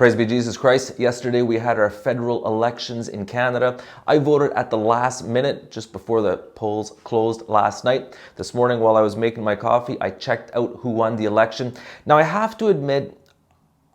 Praise be Jesus Christ. Yesterday we had our federal elections in Canada. I voted at the last minute, just before the polls closed last night. This morning while I was making my coffee, I checked out who won the election. Now I have to admit,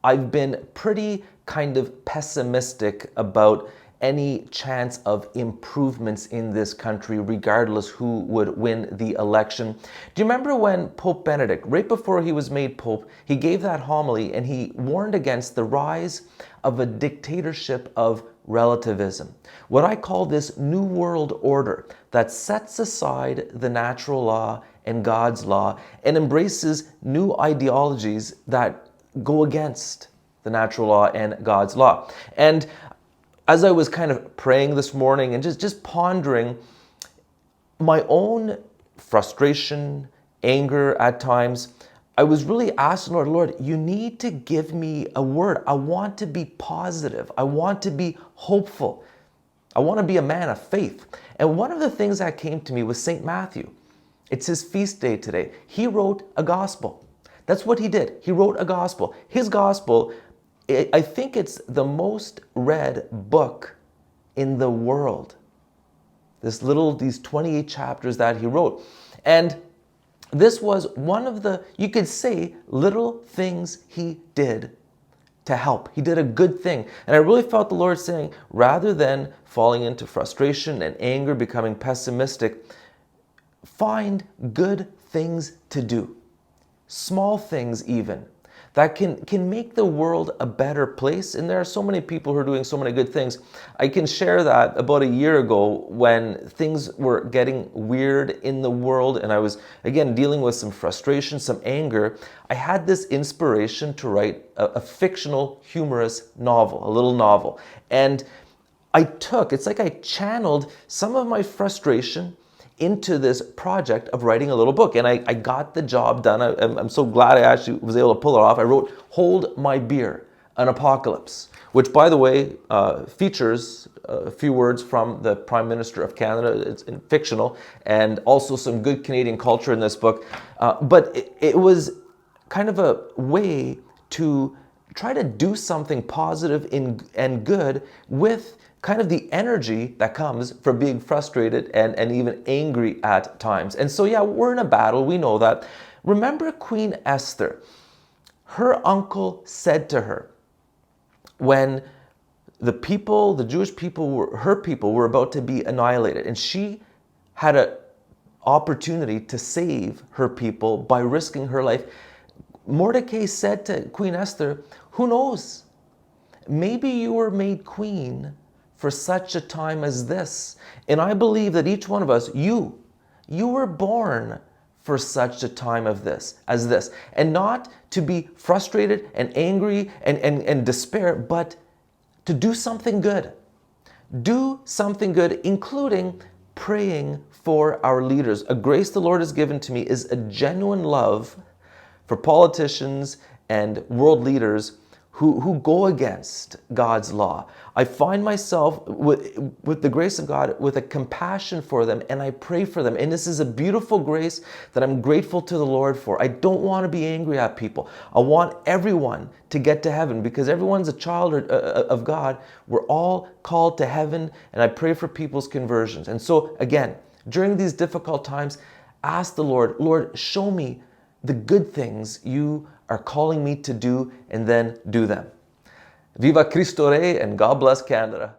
I've been pretty kind of pessimistic about any chance of improvements in this country, regardless who would win the election. Do you remember when Pope Benedict, right before he was made Pope, he gave that homily and he warned against the rise of a dictatorship of relativism? What I call this New World Order that sets aside the natural law and God's law and embraces new ideologies that go against the natural law and God's law. And as I was kind of praying this morning and just pondering my own frustration, anger at times, I was really asking Lord, you need to give me a word. I want to be positive. I want to be hopeful. I want to be a man of faith. And one of the things that came to me was St. Matthew. It's his feast day today. He wrote a gospel. That's what he did. He wrote a gospel. His gospel, I think it's the most read book in the world. These 28 chapters that he wrote. And this was one of the, you could say, little things he did to help. He did a good thing. And I really felt the Lord saying, rather than falling into frustration and anger, becoming pessimistic, find good things to do. Small things even, that can make the world a better place. And there are so many people who are doing so many good things. I can share that about a year ago when things were getting weird in the world and I was, again, dealing with some frustration, some anger, I had this inspiration to write a fictional, humorous novel, a little novel. And it's like I channeled some of my frustration into this project of writing a little book. And I got the job done. I'm so glad I actually was able to pull it off. I wrote Hold My Beer, An Apocalypse, which, by the way, features a few words from the Prime Minister of Canada. It's fictional, and also some good Canadian culture in this book. But it was kind of a way to try to do something positive and good with kind of the energy that comes from being frustrated and even angry at times. And so, yeah, we're in a battle. We know that. Remember Queen Esther? Her uncle said to her, when the Jewish people, her people were about to be annihilated, and she had an opportunity to save her people by risking her life, Mordecai said to Queen Esther, who knows? Maybe you were made queen for such a time as this. And I believe that each one of us, you were born for such a time as this. And not to be frustrated and angry and despair, but to do something good. Do something good, including praying for our leaders. A grace the Lord has given to me is a genuine love for politicians and world leaders who go against God's law. I find myself, with the grace of God, with a compassion for them, and I pray for them. And this is a beautiful grace that I'm grateful to the Lord for. I don't want to be angry at people. I want everyone to get to heaven because everyone's a child of God. We're all called to heaven, and I pray for people's conversions. And so, again, during these difficult times, ask the Lord, show me the good things you are calling me to do, and then do them. Viva Cristo Rey, and God bless Canada.